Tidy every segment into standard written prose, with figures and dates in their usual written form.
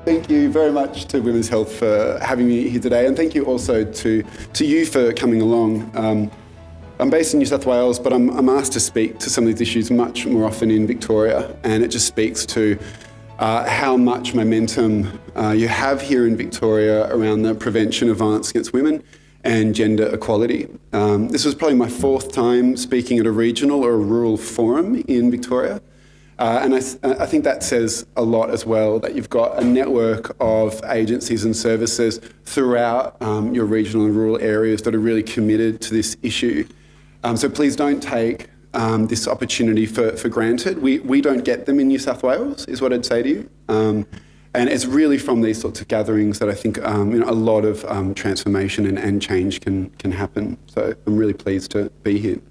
Thank you very much to Women's Health for having me here today, and thank you also to you for coming along. I'm based in New South Wales, but I'm asked to speak to some of these issues much more often in Victoria, and it just speaks to how much momentum you have here in Victoria around the prevention of violence against women and gender equality. This was probably my fourth time speaking at a regional or a rural forum in Victoria. And I think that says a lot as well, that you've got a network of agencies and services throughout your regional and rural areas that are really committed to this issue. So please don't take this opportunity for granted. We don't get them in New South Wales, is what I'd say to you. And it's really from these sorts of gatherings that I think a lot of transformation and change can happen. So I'm really pleased to be here.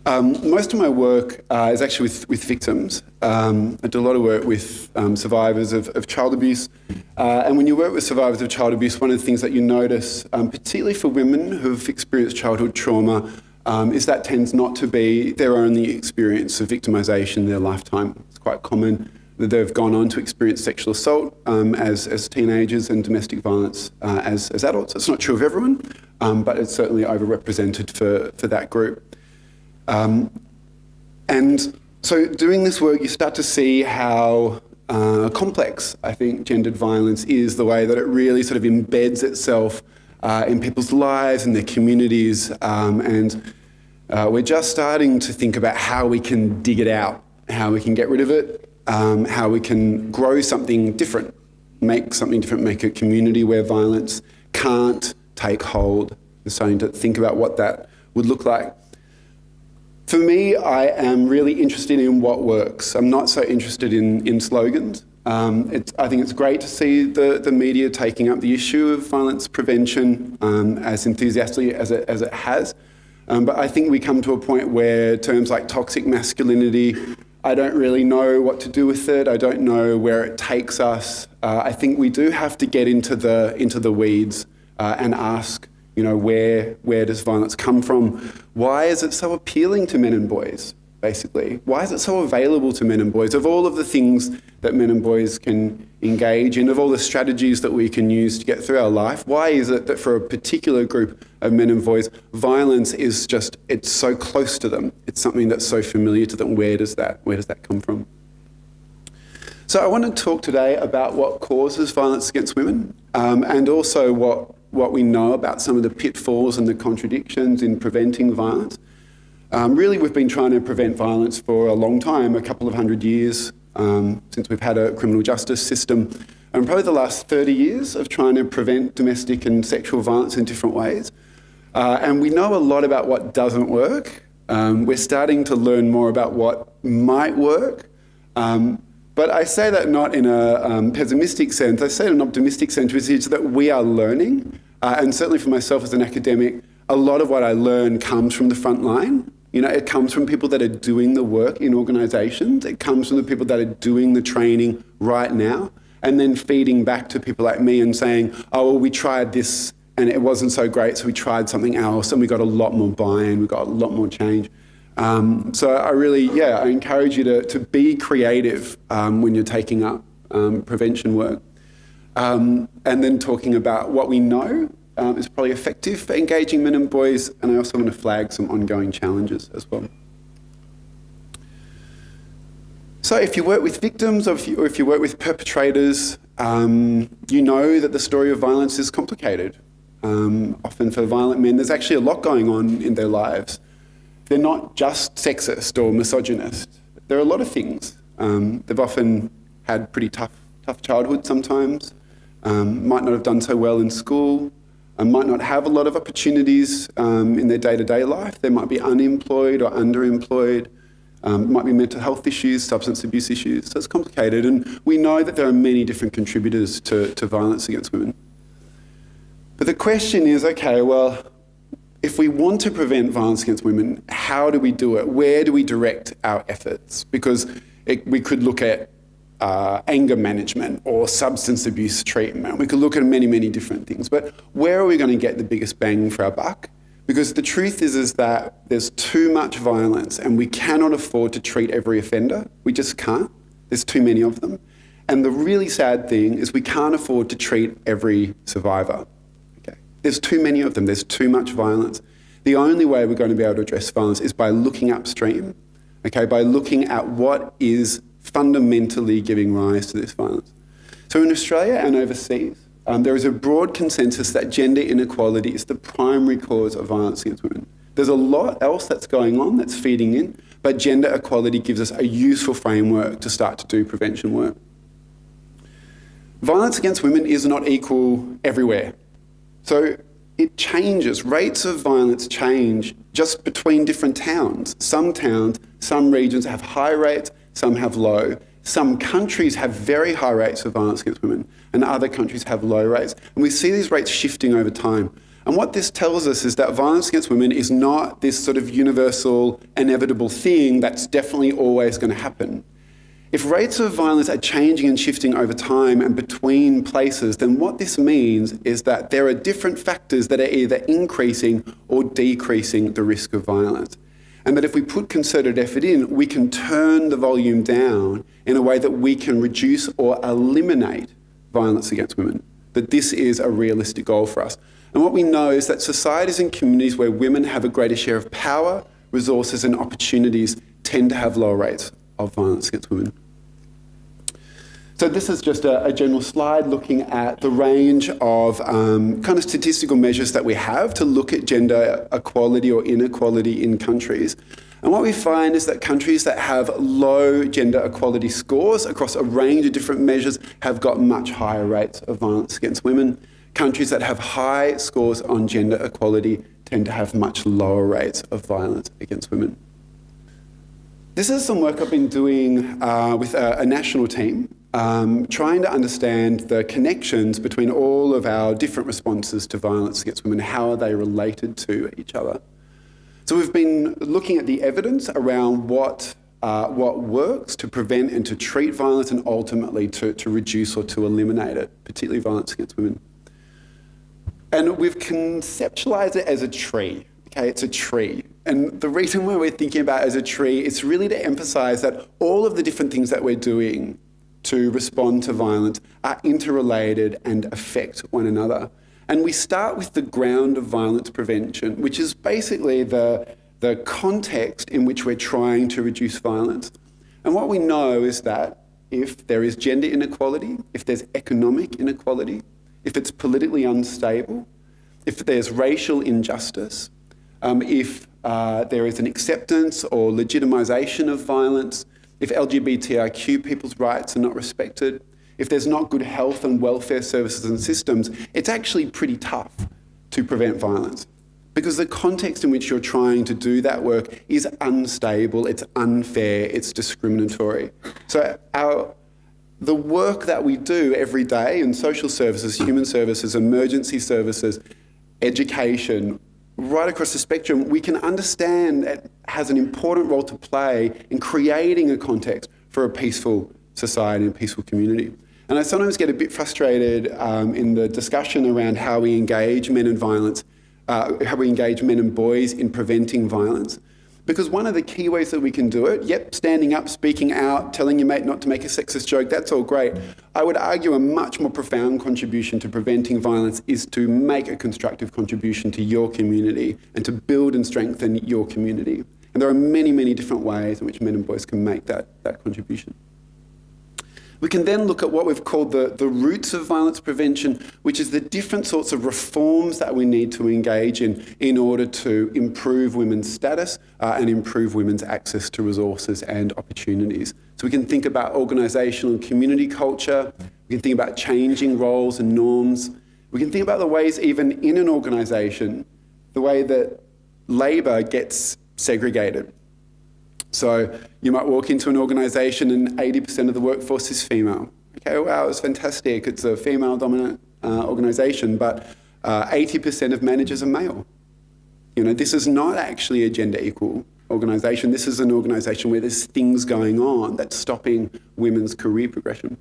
Most of my work is actually with victims. I do a lot of work with survivors of child abuse. And when you work with survivors of child abuse, one of the things that you notice, particularly for women who've experienced childhood trauma, is that tends not to be their only experience of victimisation in their lifetime. It's quite common that they've gone on to experience sexual assault as teenagers and domestic violence as adults. It's not true of everyone, but it's certainly overrepresented for that group. And so doing this work, you start to see how complex, I think, gendered violence is, the way that it really sort of embeds itself in people's lives and their communities. And we're just starting to think about how we can dig it out, how we can get rid of it, how we can grow something different, make something different, make a community where violence can't take hold. We're starting to think about what that would look like. For me, I am really interested in what works. I'm not so interested in slogans. I think it's great to see the media taking up the issue of violence prevention as enthusiastically as it has. But I think we come to a point where terms like toxic masculinity, I don't really know what to do with it. I don't know where it takes us. I think we do have to get into the weeds and ask, where does violence come from? Why is it so appealing to men and boys, basically? Why is it so available to men and boys? Of all of the things that men and boys can engage in, of all the strategies that we can use to get through our life, why is it that for a particular group of men and boys, violence is it's so close to them? It's something that's so familiar to them. Where does that come from? So I want to talk today about what causes violence against women, and also what we know about some of the pitfalls and the contradictions in preventing violence. Really, we've been trying to prevent violence for a long time, a couple of hundred years, since we've had a criminal justice system, and probably the last 30 years of trying to prevent domestic and sexual violence in different ways. And we know a lot about what doesn't work. We're starting to learn more about what might work. But I say that not in a pessimistic sense. I say it in an optimistic sense, which is that we are learning. And certainly for myself as an academic, a lot of what I learn comes from the front line. It comes from people that are doing the work in organisations. It comes from the people that are doing the training right now, and then feeding back to people like me and saying, oh, well, we tried this and it wasn't so great, so we tried something else and we got a lot more buy-in, we got a lot more change. So I encourage you to be creative when you're taking up prevention work. And then talking about what we know is probably effective for engaging men and boys, and I also want to flag some ongoing challenges as well. So if you work with victims or if you work with perpetrators, you know that the story of violence is complicated. Often for violent men, there's actually a lot going on in their lives. They're not just sexist or misogynist. There are a lot of things. They've often had pretty tough childhood sometimes, might not have done so well in school, might not have a lot of opportunities in their day-to-day life. They might be unemployed or underemployed, might be mental health issues, substance abuse issues. So it's complicated, and we know that there are many different contributors to violence against women. But the question is, okay, well, if we want to prevent violence against women, how do we do it? Where do we direct our efforts? Because we could look at anger management or substance abuse treatment. We could look at many, many different things. But where are we going to get the biggest bang for our buck? Because the truth is that there's too much violence and we cannot afford to treat every offender. We just can't. There's too many of them. And the really sad thing is we can't afford to treat every survivor. Okay? There's too many of them. There's too much violence. The only way we're going to be able to address violence is by looking upstream, okay, by looking at what is fundamentally giving rise to this violence. So in Australia and overseas, there is a broad consensus that gender inequality is the primary cause of violence against women. There's a lot else that's going on that's feeding in, but gender equality gives us a useful framework to start to do prevention work. Violence against women is not equal everywhere. So it changes. Rates of violence change just between different towns. Some towns, some regions have high rates, some have low. Some countries have very high rates of violence against women, and other countries have low rates. And we see these rates shifting over time. And what this tells us is that violence against women is not this sort of universal, inevitable thing that's definitely always going to happen. If rates of violence are changing and shifting over time and between places, then what this means is that there are different factors that are either increasing or decreasing the risk of violence. And that if we put concerted effort in, we can turn the volume down in a way that we can reduce or eliminate violence against women. That this is a realistic goal for us. And what we know is that societies and communities where women have a greater share of power, resources and opportunities tend to have lower rates of violence against women. So this is just a general slide looking at the range of kind of statistical measures that we have to look at gender equality or inequality in countries. And what we find is that countries that have low gender equality scores across a range of different measures have got much higher rates of violence against women. Countries that have high scores on gender equality tend to have much lower rates of violence against women. This is some work I've been doing with a national team, trying to understand the connections between all of our different responses to violence against women. How are they related to each other? So we've been looking at the evidence around what works to prevent and to treat violence and ultimately to reduce or to eliminate it, particularly violence against women. And we've conceptualized it as a tree. Okay, it's a tree. And the reason why we're thinking about it as a tree is really to emphasize that all of the different things that we're doing to respond to violence are interrelated and affect one another. And we start with the ground of violence prevention, which is basically the context in which we're trying to reduce violence. And what we know is that if there is gender inequality, if there's economic inequality, if it's politically unstable, if there's racial injustice, if there is an acceptance or legitimization of violence, if LGBTIQ people's rights are not respected, if there's not good health and welfare services and systems, it's actually pretty tough to prevent violence. Because the context in which you're trying to do that work is unstable, it's unfair, it's discriminatory. So the work that we do every day in social services, human services, emergency services, education, right across the spectrum, we can understand it has an important role to play in creating a context for a peaceful society and a peaceful community. And I sometimes get a bit frustrated in the discussion around how we engage men in violence, how we engage men and boys in preventing violence. Because one of the key ways that we can do it, yep, standing up, speaking out, telling your mate not to make a sexist joke, that's all great. I would argue a much more profound contribution to preventing violence is to make a constructive contribution to your community and to build and strengthen your community. And there are many, many different ways in which men and boys can make that contribution. We can then look at what we've called the roots of violence prevention, which is the different sorts of reforms that we need to engage in order to improve women's status and improve women's access to resources and opportunities. So we can think about organisational and community culture. We can think about changing roles and norms. We can think about the ways even in an organisation, the way that labour gets segregated. So you might walk into an organisation and 80% of the workforce is female. Okay, wow, it's fantastic. It's a female-dominant organisation, but 80% of managers are male. You know, this is not actually a gender-equal organisation. This is an organisation where there's things going on that's stopping women's career progression.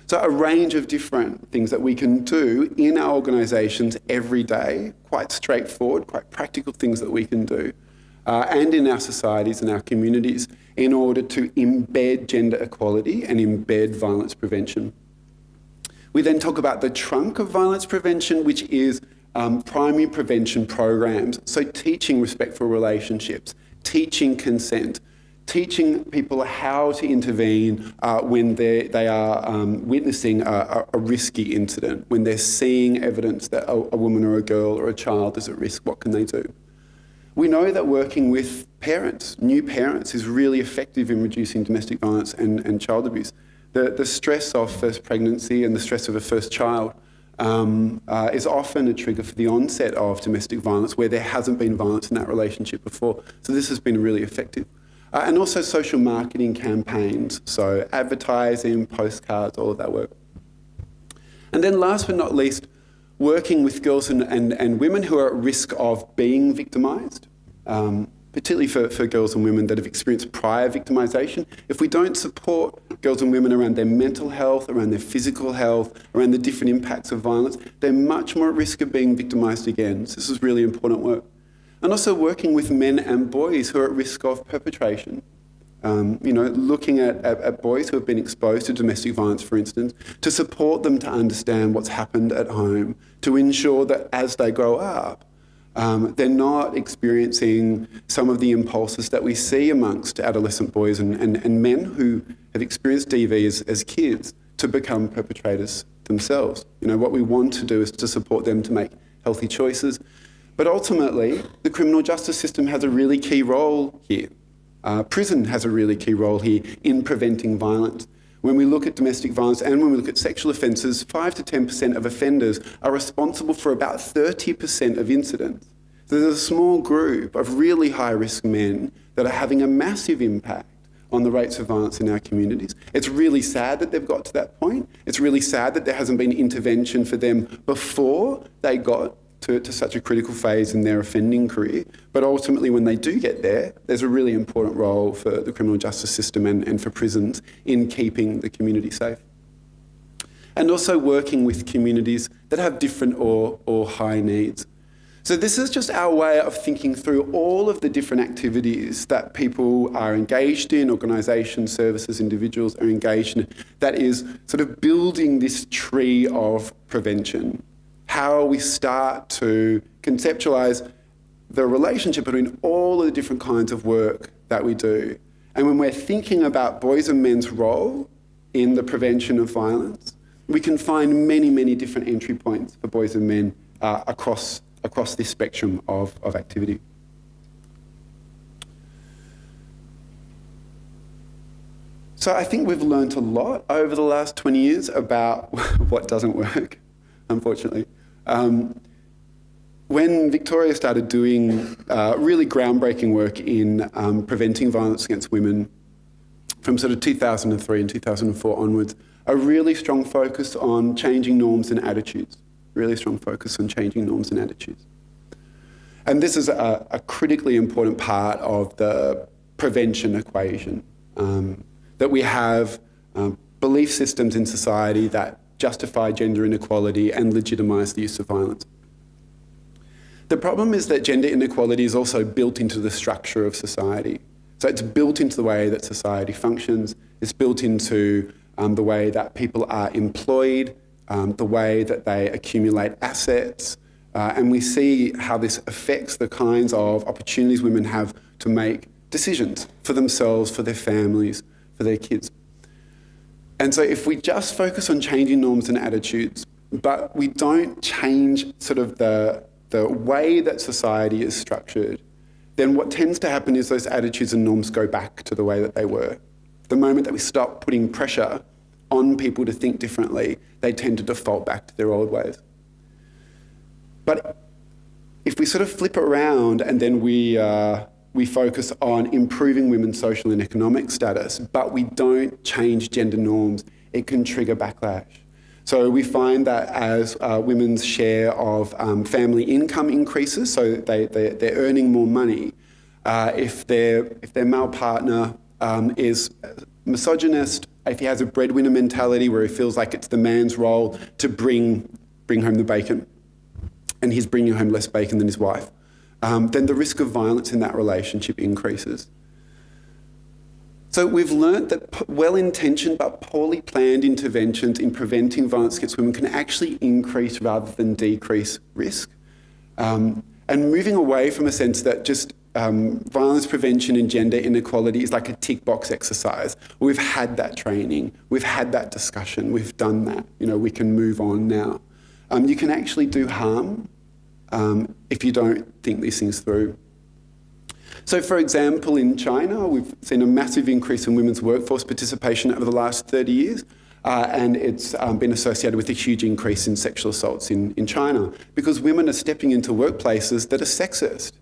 So a range of different things that we can do in our organisations every day, quite straightforward, quite practical things that we can do and in our societies and our communities in order to embed gender equality and embed violence prevention. We then talk about the trunk of violence prevention, which is primary prevention programs. So teaching respectful relationships, teaching consent, teaching people how to intervene when they are witnessing a risky incident, when they're seeing evidence that a woman or a girl or a child is at risk. What can they do? We know that working with parents, new parents, is really effective in reducing domestic violence and child abuse. The stress of first pregnancy and the stress of a first child is often a trigger for the onset of domestic violence where there hasn't been violence in that relationship before. So this has been really effective. And also social marketing campaigns, so advertising, postcards, all of that work. And then last but not least, working with girls and women who are at risk of being victimised, particularly for girls and women that have experienced prior victimisation. If we don't support girls and women around their mental health, around their physical health, around the different impacts of violence, they're much more at risk of being victimised again. So this is really important work. And also working with men and boys who are at risk of perpetration. Looking at boys who have been exposed to domestic violence, for instance, to support them to understand what's happened at home, to ensure that as they grow up, they're not experiencing some of the impulses that we see amongst adolescent boys and men who have experienced DV as kids to become perpetrators themselves. What we want to do is to support them to make healthy choices. But ultimately, the criminal justice system has a really key role here. Prison has a really key role here in preventing violence. When we look at domestic violence and when we look at sexual offences, 5 to 10% of offenders are responsible for about 30% of incidents. So there's a small group of really high-risk men that are having a massive impact on the rates of violence in our communities. It's really sad that they've got to that point. It's really sad that there hasn't been intervention for them before they got to such a critical phase in their offending career. But ultimately, when they do get there, there's a really important role for the criminal justice system and for prisons in keeping the community safe. And also working with communities that have different or high needs. So this is just our way of thinking through all of the different activities that people are engaged in, organisations, services, individuals are engaged in, that is sort of building this tree of prevention. How we start to conceptualise the relationship between all of the different kinds of work that we do. And when we're thinking about boys and men's role in the prevention of violence, we can find many, many different entry points for boys and men across this spectrum of activity. So I think we've learned a lot over the last 20 years about what doesn't work, unfortunately. When Victoria started doing really groundbreaking work in preventing violence against women from sort of 2003 and 2004 onwards, a really strong focus on changing norms and attitudes. Really strong focus on changing norms and attitudes. And this is a critically important part of the prevention equation, that we have belief systems in society that justify gender inequality and legitimise the use of violence. The problem is that gender inequality is also built into the structure of society. So it's built into the way that society functions, it's built into the way that people are employed, the way that they accumulate assets, and we see how this affects the kinds of opportunities women have to make decisions for themselves, for their families, for their kids. And so if we just focus on changing norms and attitudes, but we don't change sort of the way that society is structured, then what tends to happen is those attitudes and norms go back to the way that they were. The moment that we stop putting pressure on people to think differently, they tend to default back to their old ways. But if we sort of flip it around and then we focus on improving women's social and economic status, but we don't change gender norms, it can trigger backlash. So we find that as women's share of family income increases, so they're earning more money, if their male partner is misogynist, if he has a breadwinner mentality where he feels like it's the man's role to bring home the bacon, and he's bringing home less bacon than his wife, then the risk of violence in that relationship increases. So we've learnt that well-intentioned but poorly planned interventions in preventing violence against women can actually increase rather than decrease risk. And moving away from a sense that just violence prevention and gender inequality is like a tick box exercise. We've had that training, we've had that discussion, we've done that, we can move on now. You can actually do harm if you don't think these things through. So for example, in China, we've seen a massive increase in women's workforce participation over the last 30 years. And it's been associated with a huge increase in sexual assaults in China because women are stepping into workplaces that are sexist.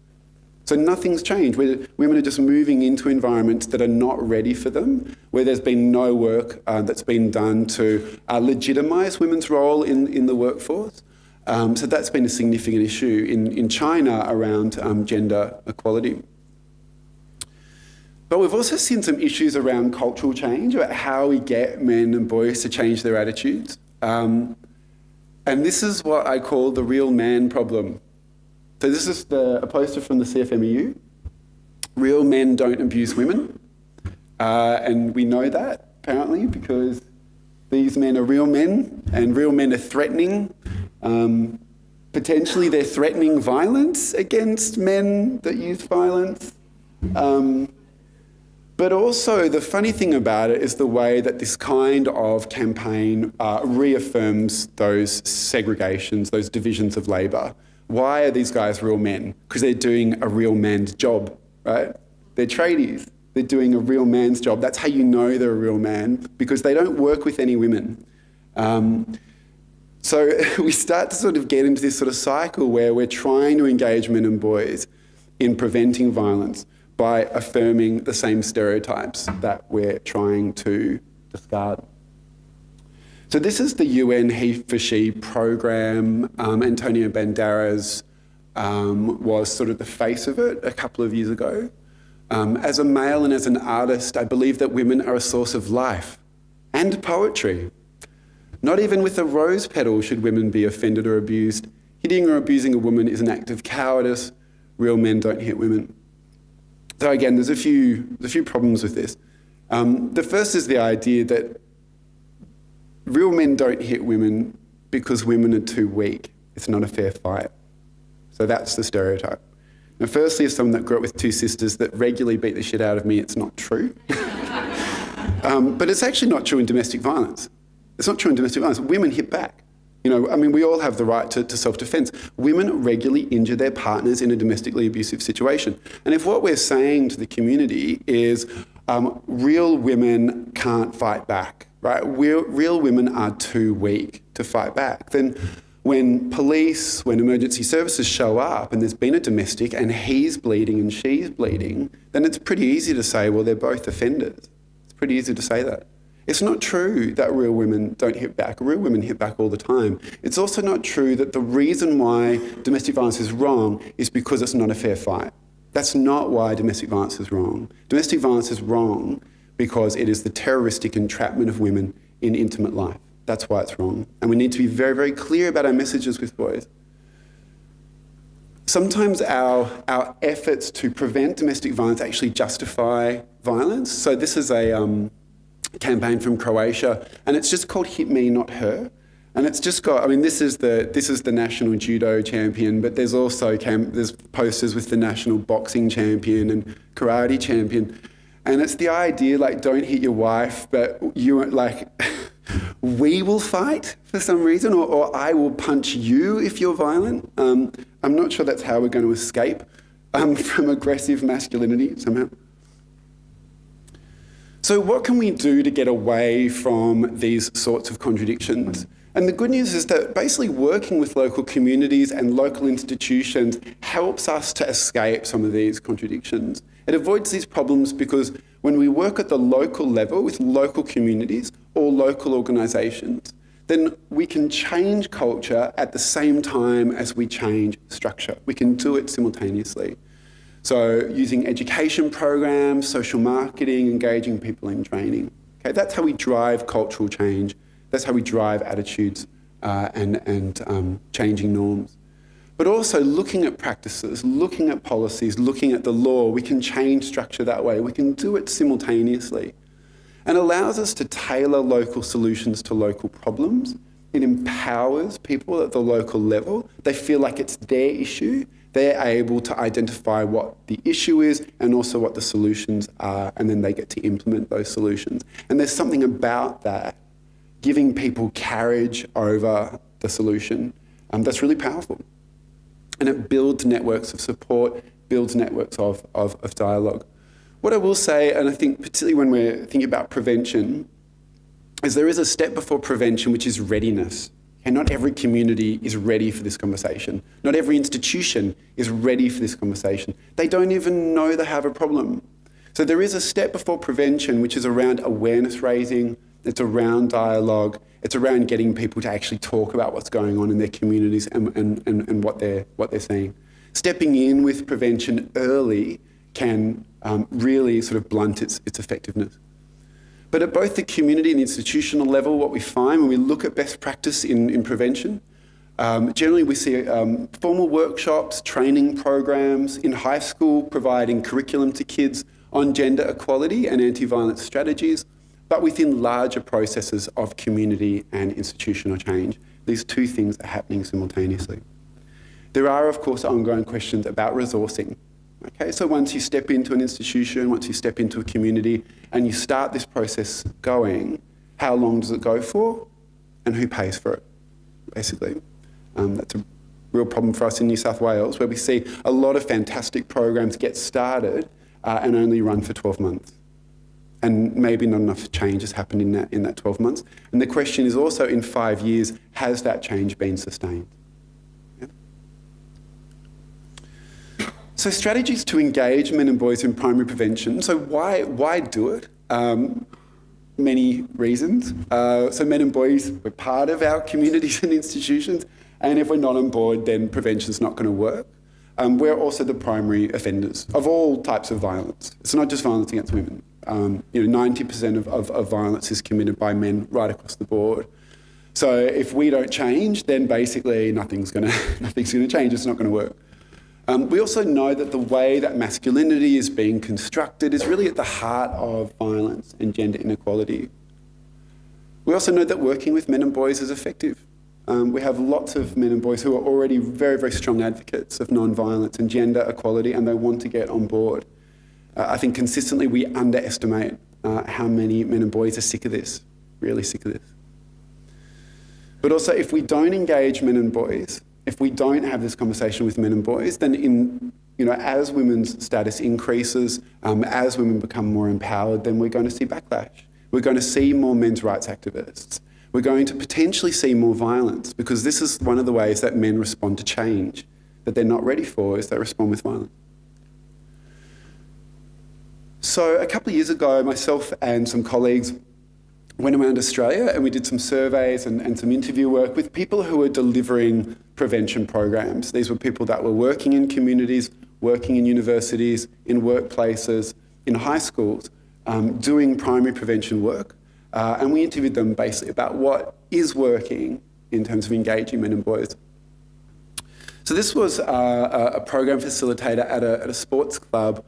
So nothing's changed. Women are just moving into environments that are not ready for them, where there's been no work that's been done to legitimise women's role in the workforce. So that's been a significant issue in China around gender equality. But we've also seen some issues around cultural change, about how we get men and boys to change their attitudes. And this is what I call the real man problem. So this is a poster from the CFMEU. Real men don't abuse women. And we know that, apparently, because these men are real men, and real men are threatening. Potentially they're threatening violence against men that use violence. But also, the funny thing about it is the way that this kind of campaign reaffirms those segregations, those divisions of labour. Why are these guys real men? Because they're doing a real man's job, right? They're tradies. They're doing a real man's job. That's how you know they're a real man, because they don't work with any women. So we start to sort of get into this sort of cycle where we're trying to engage men and boys in preventing violence by affirming the same stereotypes that we're trying to discard. So this is the UN He for She program. Antonio Banderas was sort of the face of it a couple of years ago. As a male and as an artist, I believe that women are a source of life and poetry. Not even with a rose petal should women be offended or abused. Hitting or abusing a woman is an act of cowardice. Real men don't hit women. So again, there's a few problems with this. The first is the idea that real men don't hit women because women are too weak. It's not a fair fight. So that's the stereotype. Now, firstly, as someone that grew up with two sisters that regularly beat the shit out of me, it's not true. But it's actually not true in domestic violence. It's not true in domestic violence. Women hit back. We all have the right to self-defense. Women regularly injure their partners in a domestically abusive situation. And if what we're saying to the community is real women can't fight back, right? Real women are too weak to fight back, then when police, when emergency services show up and there's been a domestic and he's bleeding and she's bleeding, then it's pretty easy to say, well, they're both offenders. It's pretty easy to say that. It's not true that real women don't hit back. Real women hit back all the time. It's also not true that the reason why domestic violence is wrong is because it's not a fair fight. That's not why domestic violence is wrong. Domestic violence is wrong because it is the terroristic entrapment of women in intimate life. That's why it's wrong. And we need to be very, very clear about our messages with boys. Sometimes our efforts to prevent domestic violence actually justify violence. So this is a campaign from Croatia, and it's just called Hit Me, Not Her. And it's just got, this is the national judo champion, but there's also there's posters with the national boxing champion and karate champion. And it's the idea, don't hit your wife, but you, we will fight for some reason, or I will punch you if you're violent. I'm not sure that's how we're going to escape from aggressive masculinity somehow. So what can we do to get away from these sorts of contradictions? And the good news is that basically working with local communities and local institutions helps us to escape some of these contradictions. It avoids these problems because when we work at the local level with local communities or local organisations, then we can change culture at the same time as we change structure. We can do it simultaneously. So using education programs, social marketing, engaging people in training. Okay, that's how we drive cultural change. That's how we drive attitudes and changing norms. But also looking at practices, looking at policies, looking at the law, we can change structure that way. We can do it simultaneously. And allows us to tailor local solutions to local problems. It empowers people at the local level. They feel like it's their issue. They're able to identify what the issue is and also what the solutions are, and then they get to implement those solutions. And there's something about that, giving people carriage over the solution, that's really powerful. And it builds networks of support, builds networks of dialogue. What I will say, and I think particularly when we're thinking about prevention, is there is a step before prevention, which is readiness. And not every community is ready for this conversation. Not every institution is ready for this conversation. They don't even know they have a problem. So there is a step before prevention, which is around awareness raising, it's around dialogue, it's around getting people to actually talk about what's going on in their communities and what they're seeing. Stepping in with prevention early can really sort of blunt its effectiveness. But at both the community and the institutional level, what we find when we look at best practice in prevention, generally we see formal workshops, training programs in high school, providing curriculum to kids on gender equality and anti-violence strategies, but within larger processes of community and institutional change. These two things are happening simultaneously. There are, of course, ongoing questions about resourcing. Okay, so once you step into an institution, once you step into a community and you start this process going, how long does it go for and who pays for it, basically? That's a real problem for us in New South Wales, where we see a lot of fantastic programs get started and only run for 12 months. And maybe not enough change has happened in that 12 months. And the question is also, in 5 years, has that change been sustained? So strategies to engage men and boys in primary prevention. So why do it? Many reasons. So men and boys, we're part of our communities and institutions, and if we're not on board, then prevention's not going to work. We're also the primary offenders of all types of violence. It's not just violence against women. 90% of violence is committed by men right across the board. So if we don't change, then basically nothing's going to change. It's not going to work. We also know that the way that masculinity is being constructed is really at the heart of violence and gender inequality. We also know that working with men and boys is effective. We have lots of men and boys who are already very, very strong advocates of non-violence and gender equality, and they want to get on board. I think consistently we underestimate how many men and boys are sick of this, really sick of this. But also, if we don't engage men and boys, if we don't have this conversation with men and boys, then as women's status increases, as women become more empowered, then we're going to see backlash. We're going to see more men's rights activists. We're going to potentially see more violence, because this is one of the ways that men respond to change that they're not ready for, is they respond with violence. So a couple of years ago, myself and some colleagues went around Australia and we did some surveys and some interview work with people who were delivering prevention programs. These were people that were working in communities, working in universities, in workplaces, in high schools, doing primary prevention work. And we interviewed them basically about what is working in terms of engaging men and boys. So this was a program facilitator at a sports club.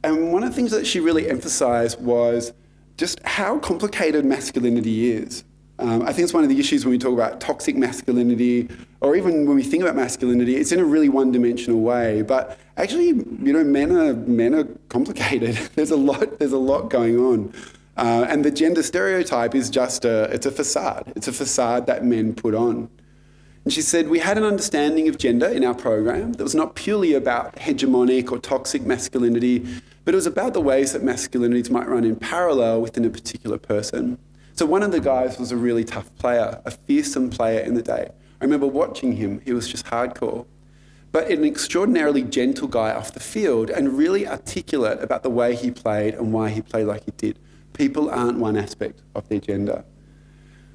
And one of the things that she really emphasised was just how complicated masculinity is. I think it's one of the issues when we talk about toxic masculinity, or even when we think about masculinity, it's in a really one-dimensional way. But actually, men are complicated. There's a lot going on. And the gender stereotype is just it's a facade. It's a facade that men put on. And she said, we had an understanding of gender in our program that was not purely about hegemonic or toxic masculinity, but it was about the ways that masculinities might run in parallel within a particular person. So one of the guys was a really tough player, a fearsome player in the day. I remember watching him. He was just hardcore. But an extraordinarily gentle guy off the field and really articulate about the way he played and why he played like he did. People aren't one aspect of their gender.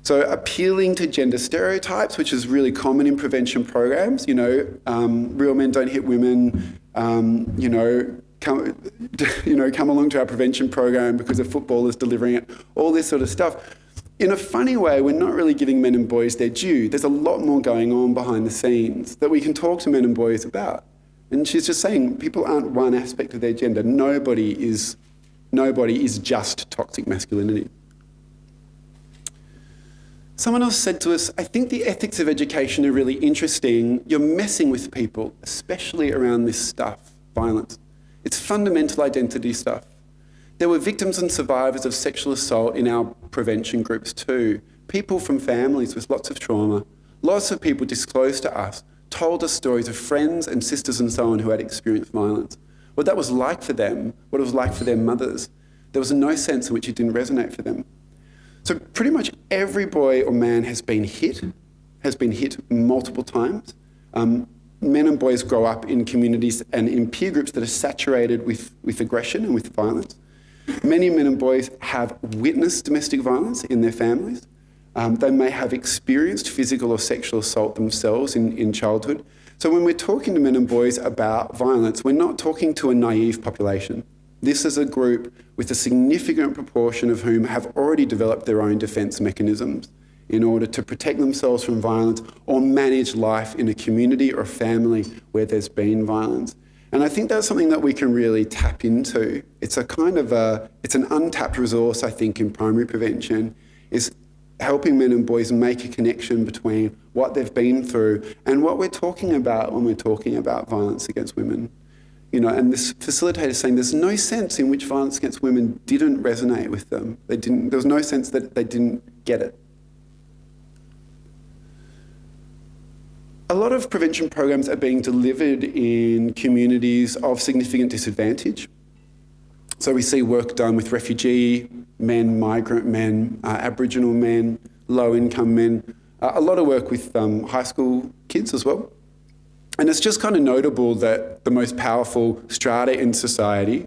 So appealing to gender stereotypes, which is really common in prevention programs, real men don't hit women, come along to our prevention program because a football is delivering it, all this sort of stuff. in a funny way, we're not really giving men and boys their due. There's a lot more going on behind the scenes that we can talk to men and boys about. And she's just saying people aren't one aspect of their gender. Nobody is just toxic masculinity. Someone else said to us, I think the ethics of education are really interesting. You're messing with people, especially around this stuff, violence. It's fundamental identity stuff. There were victims and survivors of sexual assault in our prevention groups too. People from families with lots of trauma. Lots of people disclosed to us, told us stories of friends and sisters and so on who had experienced violence. What that was like for them, what it was like for their mothers. There was no sense in which it didn't resonate for them. So pretty much every boy or man has been hit multiple times. Men and boys grow up in communities and in peer groups that are saturated with aggression and with violence. Many men and boys have witnessed domestic violence in their families. They may have experienced physical or sexual assault themselves in childhood. So when we're talking to men and boys about violence, we're not talking to a naive population. This is a group with a significant proportion of whom have already developed their own defence mechanisms in order to protect themselves from violence or manage life in a community or a family where there's been violence. And I think that's something that we can really tap into. It's an untapped resource, I think, in primary prevention, is helping men and boys make a connection between what they've been through and what we're talking about when we're talking about violence against women. And this facilitator is saying there's no sense in which violence against women didn't resonate with them. There was no sense that they didn't get it. A lot of prevention programs are being delivered in communities of significant disadvantage. So we see work done with refugee men, migrant men, Aboriginal men, low-income men, a lot of work with high school kids as well. And it's just kind of notable that the most powerful strata in society,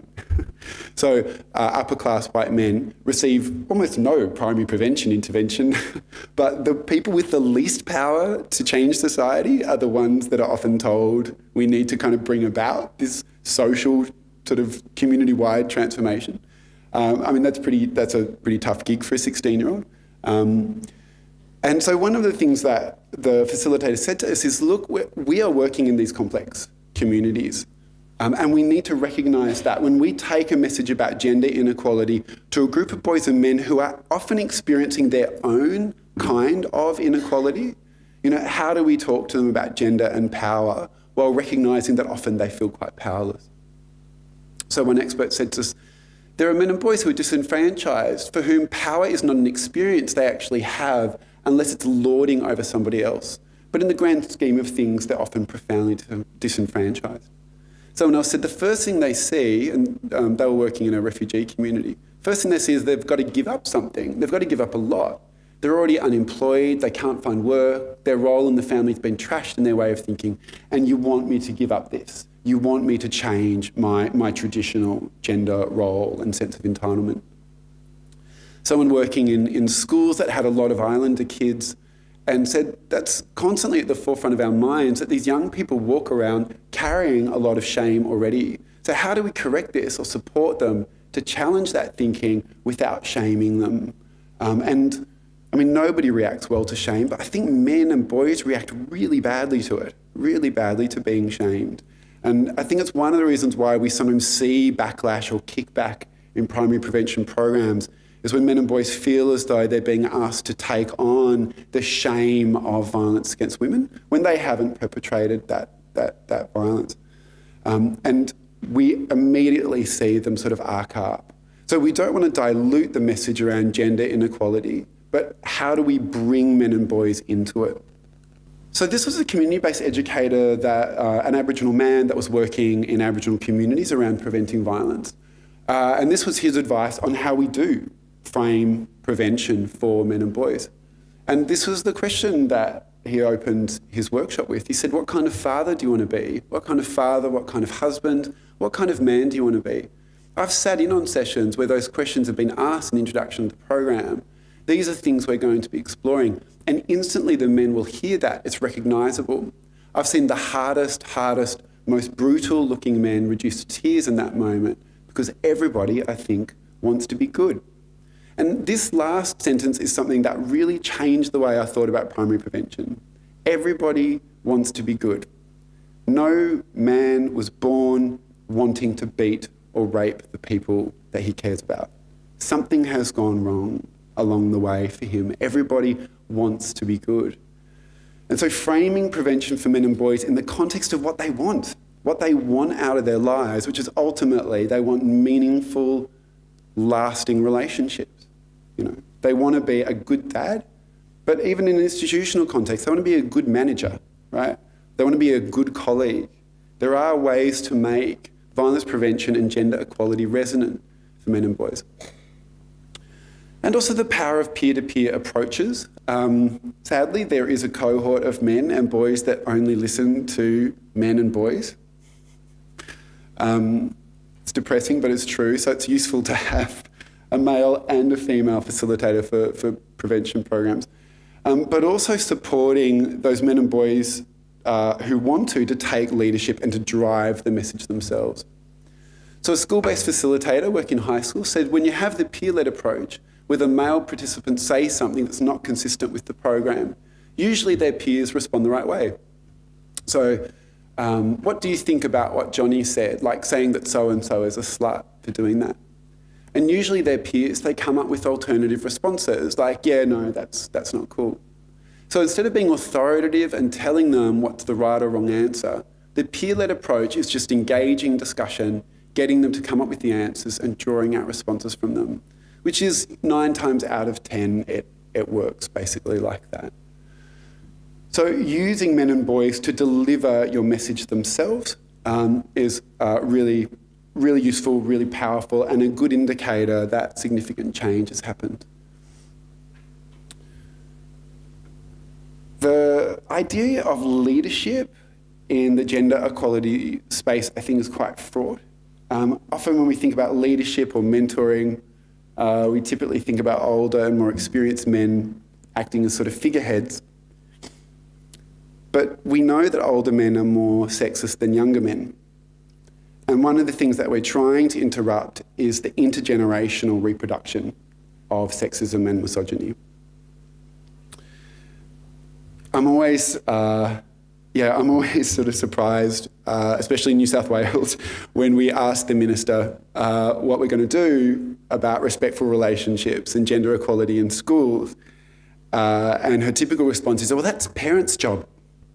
so upper-class white men, receive almost no primary prevention intervention, but the people with the least power to change society are the ones that are often told we need to kind of bring about this social sort of community-wide transformation. That's a pretty tough gig for a 16-year-old. And so one of the things that the facilitator said to us is, look, we are working in these complex communities. And we need to recognise that when we take a message about gender inequality to a group of boys and men who are often experiencing their own kind of inequality, how do we talk to them about gender and power while recognising that often they feel quite powerless? So one expert said to us, there are men and boys who are disenfranchised for whom power is not an experience they actually have unless it's lording over somebody else. But in the grand scheme of things, they're often profoundly disenfranchised. Someone else said the first thing they see, and they were working in a refugee community, first thing they see is they've got to give up something. They've got to give up a lot. They're already unemployed, they can't find work, their role in the family's been trashed in their way of thinking, and you want me to give up this. You want me to change my traditional gender role and sense of entitlement. Someone working in schools that had a lot of Islander kids and said that's constantly at the forefront of our minds, that these young people walk around carrying a lot of shame already. So how do we correct this or support them to challenge that thinking without shaming them? Nobody reacts well to shame, but I think men and boys react really badly to it, really badly to being shamed. And I think it's one of the reasons why we sometimes see backlash or kickback in primary prevention programs is when men and boys feel as though they're being asked to take on the shame of violence against women when they haven't perpetrated that violence. And we immediately see them sort of arc up. So we don't want to dilute the message around gender inequality, but how do we bring men and boys into it? So this was a community-based educator, an Aboriginal man that was working in Aboriginal communities around preventing violence. And this was his advice on how we do frame prevention for men and boys. And this was the question that he opened his workshop with. He said, what kind of father do you want to be? What kind of father, what kind of husband, what kind of man do you want to be? I've sat in on sessions where those questions have been asked in the introduction to the program. These are things we're going to be exploring. And instantly the men will hear that. It's recognisable. I've seen the hardest, most brutal looking men reduced to tears in that moment because everybody, I think, wants to be good. And this last sentence is something that really changed the way I thought about primary prevention. Everybody wants to be good. No man was born wanting to beat or rape the people that he cares about. Something has gone wrong along the way for him. Everybody wants to be good. And so framing prevention for men and boys in the context of what they want out of their lives, which is ultimately they want meaningful, lasting relationships. They want to be a good dad, but even in an institutional context, they want to be a good manager, right? They want to be a good colleague. There are ways to make violence prevention and gender equality resonant for men and boys. And also the power of peer-to-peer approaches. Sadly, there is a cohort of men and boys that only listen to men and boys. It's depressing, but it's true. So it's useful to have a male and a female facilitator for prevention programs. But also supporting those men and boys who want to take leadership and to drive the message themselves. So a school-based facilitator working in high school said when you have the peer-led approach, where a male participant says something that's not consistent with the program, usually their peers respond the right way. So what do you think about what Johnny said, like saying that so-and-so is a slut for doing that? And usually their peers, they come up with alternative responses, like, yeah, no, that's not cool. So instead of being authoritative and telling them what's the right or wrong answer, the peer-led approach is just engaging discussion, getting them to come up with the answers and drawing out responses from them, which is 9 times out of 10, it works basically like that. So using men and boys to deliver your message themselves is really, really useful, really powerful, and a good indicator that significant change has happened. The idea of leadership in the gender equality space, I think, is quite fraught. Often when we think about leadership or mentoring, we typically think about older and more experienced men acting as sort of figureheads. But we know that older men are more sexist than younger men. And one of the things that we're trying to interrupt is the intergenerational reproduction of sexism and misogyny. I'm always sort of surprised, especially in New South Wales, when we ask the minister what we're going to do about respectful relationships and gender equality in schools. And her typical response is, well, that's parents' job,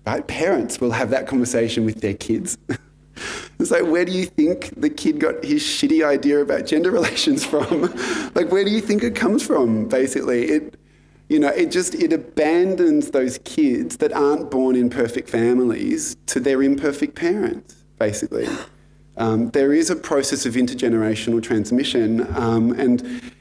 right? Parents will have that conversation with their kids. It's like, where do you think the kid got his shitty idea about gender relations from? Like, where do you think it comes from, basically? It abandons those kids that aren't born in perfect families to their imperfect parents, basically. There is a process of intergenerational transmission, and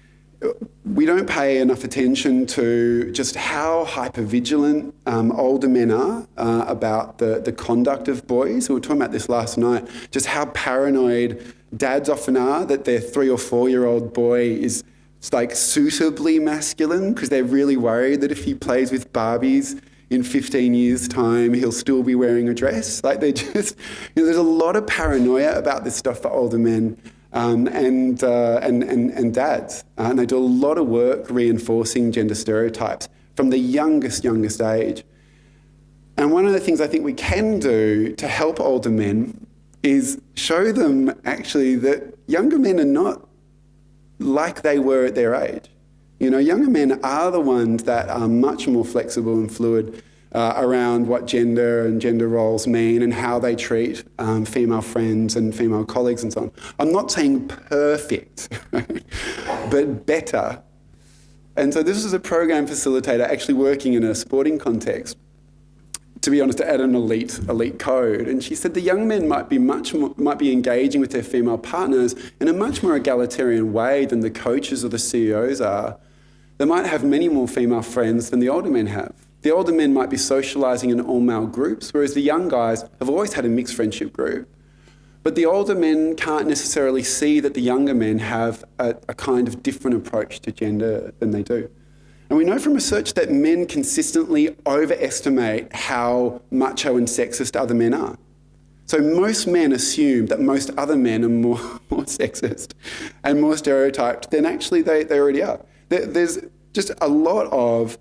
we don't pay enough attention to just how hypervigilant older men are about the conduct of boys. We were talking about this last night, just how paranoid dads often are that their 3 or 4-year-old boy is like suitably masculine because they're really worried that if he plays with Barbies in 15 years' time, he'll still be wearing a dress. Like they just, there's a lot of paranoia about this stuff for older men and dads. And they do a lot of work reinforcing gender stereotypes from the youngest age. And one of the things I think we can do to help older men is show them actually that younger men are not like they were at their age. Younger men are the ones that are much more flexible and fluid around what gender and gender roles mean and how they treat female friends and female colleagues and so on. I'm not saying perfect, but better. And so this was a program facilitator actually working in a sporting context, to be honest, at an elite code. And she said the young men might be engaging with their female partners in a much more egalitarian way than the coaches or the CEOs are. They might have many more female friends than the older men have. The older men might be socialising in all-male groups, whereas the young guys have always had a mixed friendship group. But the older men can't necessarily see that the younger men have a kind of different approach to gender than they do. And we know from research that men consistently overestimate how macho and sexist other men are. So most men assume that most other men are more sexist and more stereotyped than actually they already are. There's just a lot of,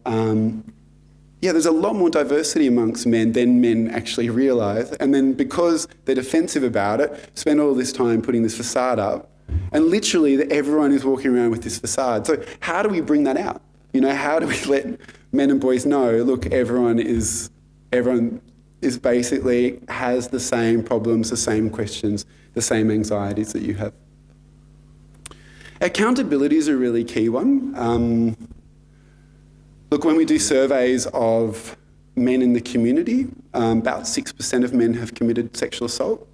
there's a lot more diversity amongst men than men actually realise. And then because they're defensive about it, spend all this time putting this facade up. And literally everyone is walking around with this facade. So how do we bring that out? How do we let men and boys know, look, everyone is basically has the same problems, the same questions, the same anxieties that you have. Accountability is a really key one. Look, when we do surveys of men in the community, about 6% of men have committed sexual assault,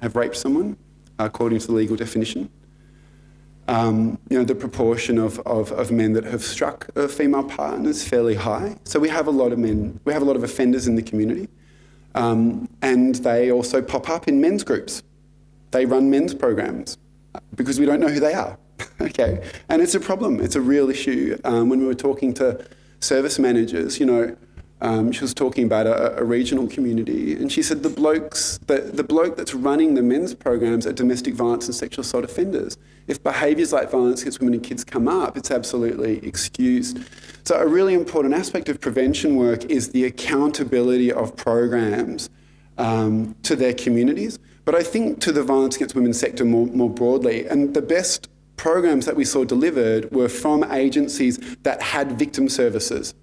have raped someone, according to the legal definition. The proportion of men that have struck a female partner is fairly high. So we have a lot of men, we have a lot of offenders in the community. And they also pop up in men's groups. They run men's programs because we don't know who they are. Okay, and it's a problem. It's a real issue. When we were talking to service managers, she was talking about a regional community, and she said the bloke that's running the men's programs are domestic violence and sexual assault offenders. If behaviours like violence against women and kids come up, it's absolutely excused. So a really important aspect of prevention work is the accountability of programs to their communities, but I think to the violence against women sector more broadly. And the best programs that we saw delivered were from agencies that had victim services.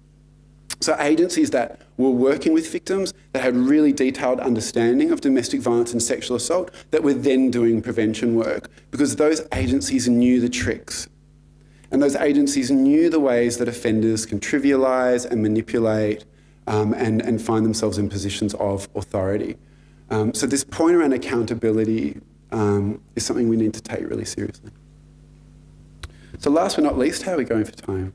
So agencies that were working with victims, that had really detailed understanding of domestic violence and sexual assault, that were then doing prevention work, because those agencies knew the tricks. And those agencies knew the ways that offenders can trivialise and manipulate and find themselves in positions of authority. So this point around accountability is something we need to take really seriously. So last but not least, how are we going for time?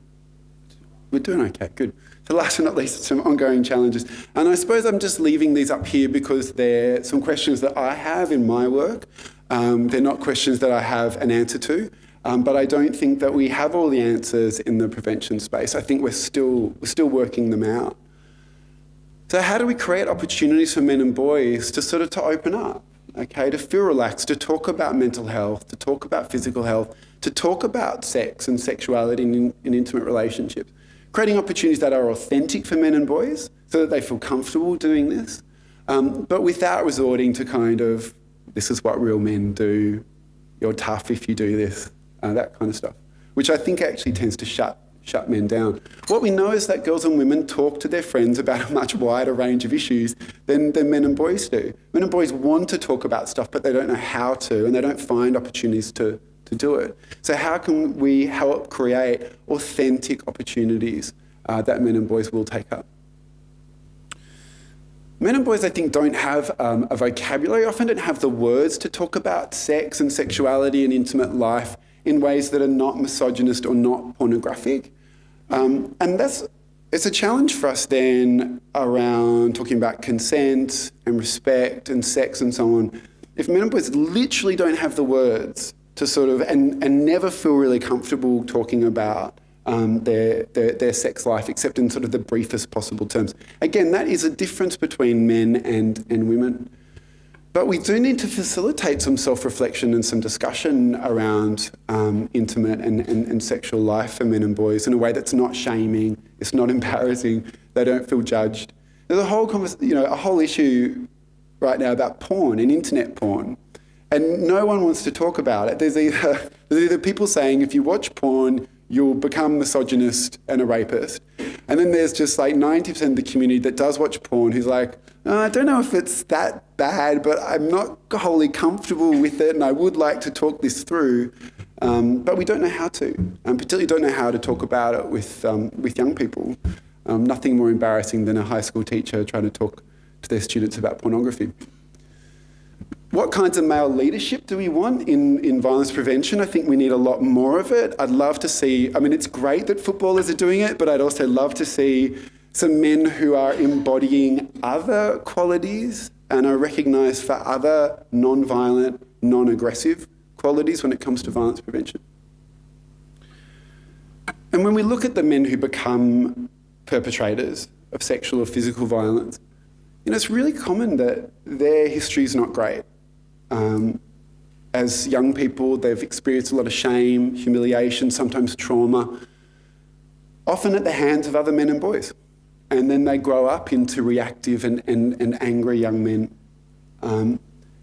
We're doing okay, good. So last but not least, some ongoing challenges. And I suppose I'm just leaving these up here because they're some questions that I have in my work. They're not questions that I have an answer to, but I don't think that we have all the answers in the prevention space. I think we're still working them out. So how do we create opportunities for men and boys to open up, okay, to feel relaxed, to talk about mental health, to talk about physical health, to talk about sex and sexuality in intimate relationships? Creating opportunities that are authentic for men and boys so that they feel comfortable doing this, but without resorting to this is what real men do, you're tough if you do this, that kind of stuff, which I think actually tends to shut men down. What we know is that girls and women talk to their friends about a much wider range of issues than men and boys do. Men and boys want to talk about stuff, but they don't know how to, and they don't find opportunities to do it. So how can we help create authentic opportunities that men and boys will take up? Men and boys, I think, don't have a vocabulary, often don't have the words to talk about sex and sexuality and intimate life in ways that are not misogynist or not pornographic. And it's a challenge for us then around talking about consent and respect and sex and so on. If men and boys literally don't have the words to and never feel really comfortable talking about their sex life, except in the briefest possible terms. Again, that is a difference between men and women. But we do need to facilitate some self-reflection and some discussion around intimate and sexual life for men and boys in a way that's not shaming, it's not embarrassing, they don't feel judged. There's a whole issue right now about porn and internet porn. And no one wants to talk about it. There's either people saying if you watch porn, you'll become misogynist and a rapist. And then there's just 90% of the community that does watch porn who's like, oh, I don't know if it's that bad, but I'm not wholly comfortable with it and I would like to talk this through. But we don't know how to, and particularly don't know how to talk about it with young people. Nothing more embarrassing than a high school teacher trying to talk to their students about pornography. What kinds of male leadership do we want in violence prevention? I think we need a lot more of it. I'd love to see, it's great that footballers are doing it, but I'd also love to see some men who are embodying other qualities and are recognised for other non-violent, non-aggressive qualities when it comes to violence prevention. And when we look at the men who become perpetrators of sexual or physical violence, it's really common that their history is not great. As young people, they've experienced a lot of shame, humiliation, sometimes trauma. often at the hands of other men and boys. And then they grow up into reactive and angry young men.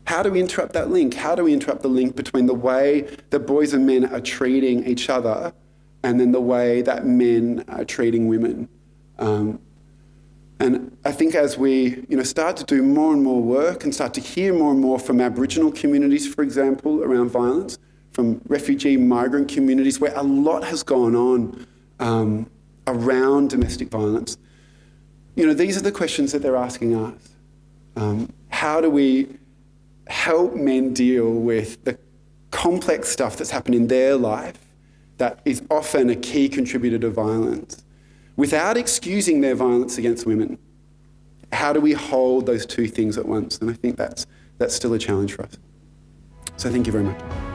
How do we interrupt that link? How do we interrupt the link between the way that boys and men are treating each other and then the way that men are treating women? And I think as we start to do more and more work and start to hear more and more from Aboriginal communities, for example, around violence, from refugee migrant communities where a lot has gone on around domestic violence, these are the questions that they're asking us. How do we help men deal with the complex stuff that's happened in their life that is often a key contributor to violence without excusing their violence against women? How do we hold those two things at once? And I think that's still a challenge for us. So thank you very much.